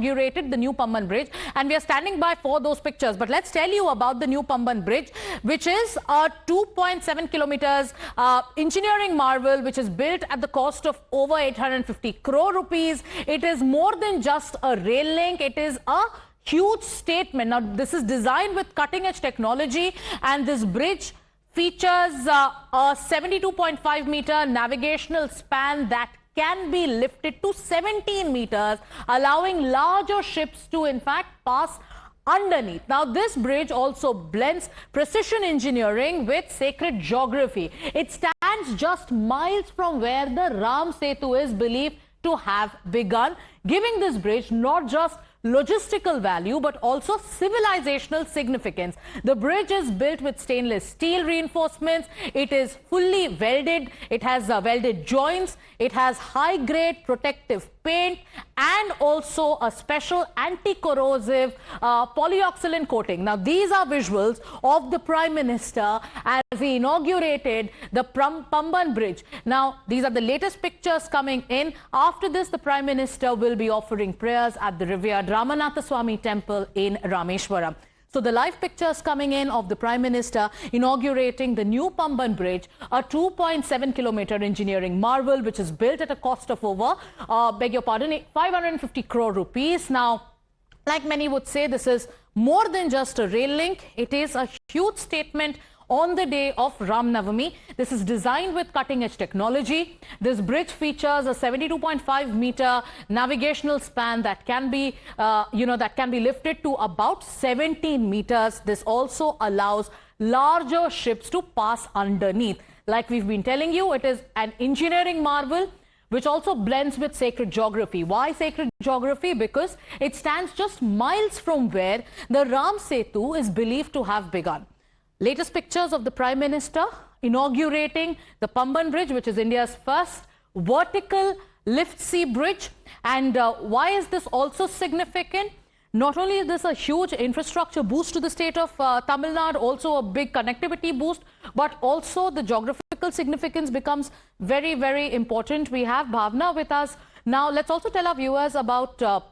inaugurated the new Pamban Bridge, and we are standing by for those pictures. But let's tell you about the new Pamban Bridge, which is a 2.7 kilometers engineering marvel, which is built at the cost of over 850 crore rupees. It is more than just a rail link. It is a huge statement. Now, this is designed with cutting-edge technology, and this bridge features a 72.5 meter navigational span that can be lifted to 17 meters, allowing larger ships to in fact pass underneath. Now, this bridge also blends precision engineering with sacred geography. It stands just miles from where the Ram Setu is believed to have begun, giving this bridge not just logistical value but also civilizational significance. The bridge is built with stainless steel reinforcements. It is fully welded. It has welded joints. It has high-grade protective paint and also a special anti-corrosive polyoxylin coating. Now, these are visuals of the Prime Minister as he inaugurated the Pamban Bridge. Now, these are the latest pictures coming in. After this, the Prime Minister will be offering prayers at the revered Ramanatha Swami temple in Rameshwaram. So the live pictures coming in of the Prime Minister inaugurating the new Pamban Bridge, a 2.7 kilometer engineering marvel, which is built at a cost of over, 550 crore rupees. Now, like many would say, this is more than just a rail link. It is a huge statement on the day of Ram Navami. This is designed with cutting-edge technology. This bridge features a 72.5 meter navigational span that can be, that can be lifted to about 17 meters. This also allows larger ships to pass underneath. Like we've been telling you, it is an engineering marvel which also blends with sacred geography. Why sacred geography? Because it stands just miles from where the Ram Setu is believed to have begun. Latest pictures of the Prime Minister inaugurating the Pamban Bridge, which is India's first vertical lift sea bridge. And why is this also significant? Not only is this a huge infrastructure boost to the state of Tamil Nadu, also a big connectivity boost, but also the geographical significance becomes very, very important. We have Bhavna with us. Now, let's also tell our viewers about the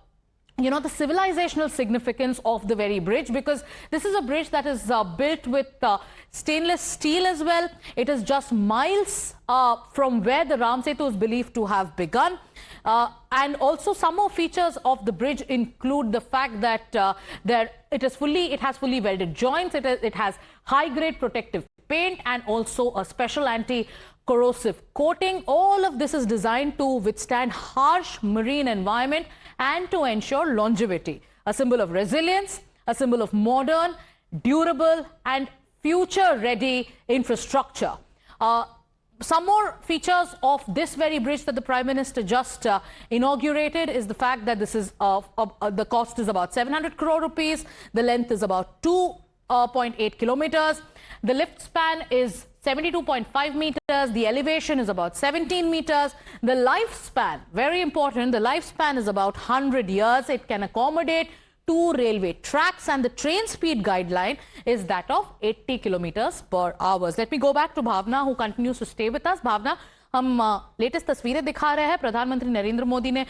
civilizational significance of the very bridge, because this is a bridge that is built with stainless steel as well. It is just miles from where the Ram Setu is believed to have begun. And also some more features of the bridge include the fact that it has fully welded joints. It has high-grade protective paint and also a special anti-corrosive coating. All of this is designed to withstand harsh marine environment and to ensure longevity. A symbol of resilience, a symbol of modern, durable and future-ready infrastructure. Some more features of this very bridge that the Prime Minister just inaugurated is the fact that this is the cost is about 700 crore rupees. The length is about 2.8 kilometers. The lift span is 72.5 meters. The elevation is about 17 meters. The lifespan, very important, the lifespan is about 100 years. It can accommodate 2 railway tracks, and the train speed guideline is that of 80 kilometers per hour. Let me go back to Bhavna, who continues to stay with us. Bhavna, हम latest तस्वीरें दिखा रहे हैं. प्रधानमंत्री नरेंद्र मोदी ने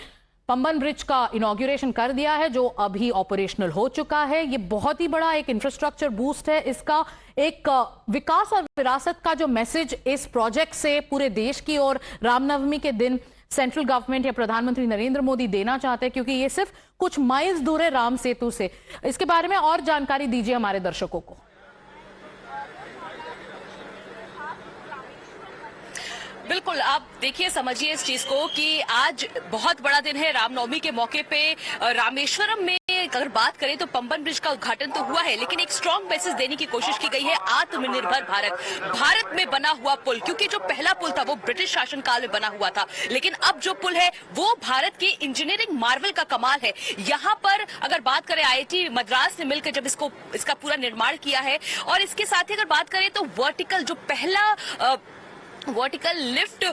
Pamban bridge का inauguration कर दिया है, जो अभी ऑपरेशनल हो चुका है. ये बहुत ही बड़ा एक इंफ्रास्ट्रक्चर बूस्ट है. इसका एक विकास और विरासत का जो मैसेज इस प्रोजेक्ट से पूरे देश की और रामनवमी के दिन सेंट्रल गवर्नमेंट या प्रधानमंत्री नरेंद्र मोदी देना चाहते हैं, क्योंकि ये सिर्फ कुछ माइल्स दूर है राम सेतु से. इसके बारे में और जानकारी दीजिए हमारे दर्शकों को. बिल्कुल, आप देखिए, समझिए इस चीज को कि आज बहुत बड़ा दिन है. रामनवमी के मौके पे रामेश्वरम में अगर बात करें तो पंबन ब्रिज का उद्घाटन तो हुआ है, लेकिन एक स्ट्रॉन्ग मैसेज देने की कोशिश की गई है. आत्मनिर्भर भारत में बना हुआ पुल, क्योंकि जो पहला पुल था वो ब्रिटिश शासनकाल में बना हुआ था, लेकिन अब जो पुल है वो भारत के इंजीनियरिंग मार्वल का कमाल है. यहाँ पर अगर बात करें IIT मद्रास ने मिलकर जब इसका पूरा निर्माण किया है, और इसके साथ ही अगर बात करें तो वर्टिकल जो पहला वर्टिकल लिफ्ट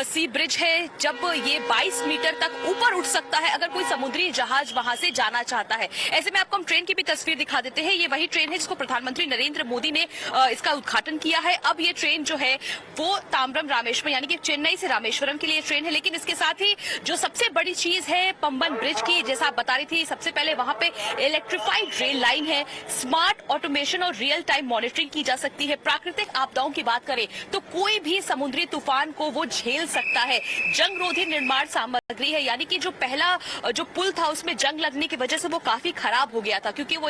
सी ब्रिज है। जब ये 22 मीटर तक ऊपर उठ सकता है अगर कोई समुद्री जहाज वहां से जाना चाहता है। ऐसे में आपको हम ट्रेन की भी तस्वीर दिखा देते हैं। ये वही ट्रेन है जिसको प्रधानमंत्री नरेंद्र मोदी ने इसका उद्घाटन किया है। अब ये ट्रेन जो है वो ताम्बरम रामेश्वरम यानी कि चेन्नई से रामेश्वरम के लिए ट्रेन है। लेकिन इसके साथ ही जो सबसे बड़ी चीज है पंबन ब्रिज की, जैसा आप बता रही थी, सबसे पहले वहां पे इलेक्ट्रिफाइड रेल लाइन है। स्मार्ट ऑटोमेशन और रियल टाइम मॉनिटरिंग की जा सकती है। प्राकृतिक आपदाओं की बात करें तो कोई भी समुद्री तूफान को वो झेल सकता है। जंगरोधी निर्माण सामग्री है, यानी कि जो पहला जो पुल था उसमें जंग लगने की वजह से वो काफी खराब हो गया था, क्योंकि वो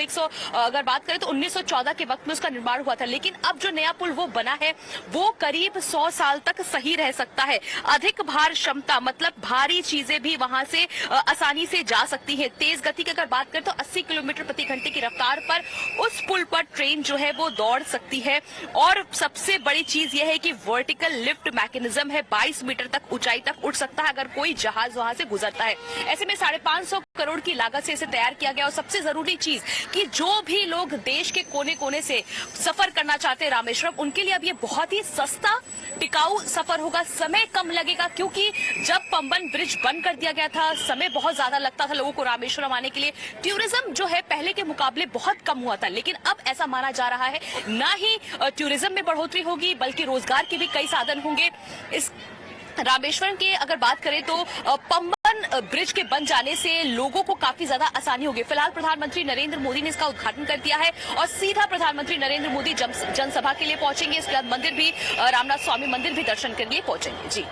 अगर बात करें तो 1914 के वक्त में उसका निर्माण हुआ था। लेकिन अब जो नया पुल वो बना है वो करीब 100 साल तक सही रह सकता है। अधिक भार क्षमता मतलब भारी चीजें भी वहां से आसानी से जा सकती है। तेज गति की अगर बात करें तो 80 किलोमीटर प्रति घंटे की रफ्तार पर उस पुल पर ट्रेन जो है वो दौड़ सकती है। और सबसे बड़ी चीज यह है कि वर्टिकल लिफ्ट मैकेनिज्म है। 22 मीटर तक ऊंचाई तक उठ सकता है अगर कोई जहाज वहां से गुजरता है। ऐसे में 550 करोड़ की लागत से इसे तैयार किया गया। और सबसे जरूरी चीज कि जो भी लोग देश के कोने कोने से सफर करना चाहते हैं रामेश्वरम, उनके लिए अब ये बहुत ही सस्ता टिकाऊ सफर होगा। समय कम लगेगा, क्योंकि जब पंबन ब्रिज बंद कर दिया गया था समय बहुत ज्यादा लगता था लोगों को रामेश्वरम आने के लिए। टूरिज्म जो है पहले के मुकाबले बहुत कम हुआ था, लेकिन अब ऐसा माना जा रहा है ना ही टूरिज्म में बढ़ोतरी होगी बल्कि रोजगार के भी कई साधन होंगे। इस रामेश्वरम की अगर बात करें तो पंबन ब्रिज के बन जाने से लोगों को काफी ज्यादा आसानी होगी। फिलहाल प्रधानमंत्री नरेंद्र मोदी ने इसका उद्घाटन कर दिया है और सीधा प्रधानमंत्री नरेंद्र मोदी जनसभा के लिए पहुंचेंगे। इसके बाद मंदिर भी, रामनाथ स्वामी मंदिर भी दर्शन के लिए पहुंचेंगे। जी,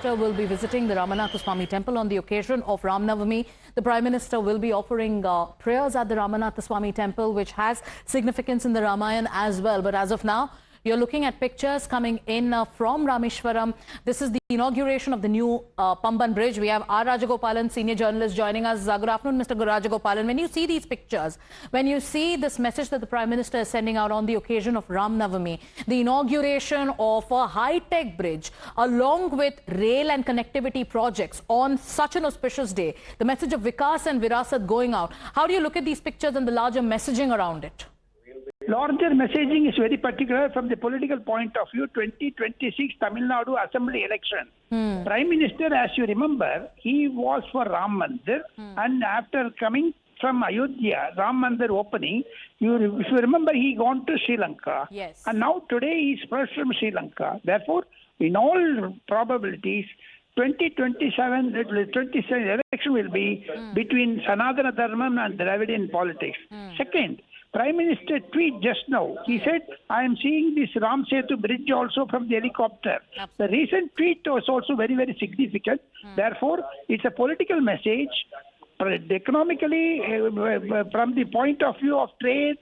Minister will be visiting the Ramanatha temple on the occasion of Ram Navami. The Prime Minister will be offering prayers at the Ramanatha temple, which has significance in the Ramayana as well. But as of now, you're looking at pictures coming in from Rameshwaram. This is the inauguration of the new Pamban Bridge. We have R. Rajagopalan, senior journalist, joining us. Good afternoon, Mr. Rajagopalan. When you see these pictures, when you see this message that the Prime Minister is sending out on the occasion of Ram Navami, the inauguration of a high-tech bridge, along with rail and connectivity projects on such an auspicious day, the message of Vikas and Virasat going out, how do you look at these pictures and the larger messaging around it? Larger messaging is very particular from the political point of view. 2026 Tamil Nadu Assembly election. Prime Minister, as you remember, he was for Ram Mandir, and after coming from Ayodhya, Ram Mandir opening, if you remember, he gone to Sri Lanka. Yes. And now today he is first from Sri Lanka. Therefore, in all probabilities, 2027 election will be between Sanatana Dharma and Dravidian politics. Second, Prime Minister tweet just now. He said, I am seeing this Ram Setu bridge also from the helicopter. The recent tweet was also very, very significant. Therefore, it's a political message. Economically, from the point of view of trade,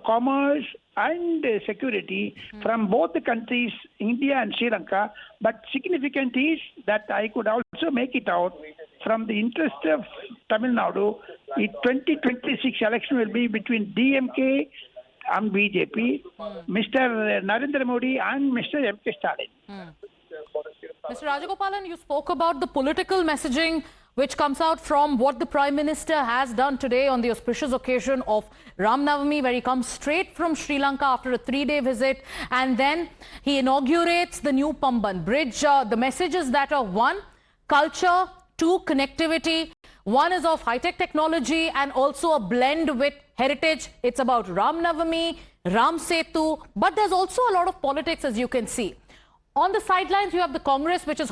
commerce, and security from both the countries, India and Sri Lanka. But significant is that I could also make it out from the interest of Tamil Nadu, the 2026 election will be between DMK and BJP, Mr. Narendra Modi and Mr. M.K. Stalin. Mr. Rajagopalan, you spoke about the political messaging which comes out from what the Prime Minister has done today on the auspicious occasion of Ram Navami, where he comes straight from Sri Lanka after a 3-day visit, and then he inaugurates the new Pamban Bridge. The messages that are: 1, culture; 2, connectivity. 1 is of high-tech technology and also a blend with heritage. It's about Ram Navami, Ram Setu, but there's also a lot of politics, as you can see. On the sidelines, you have the Congress, which is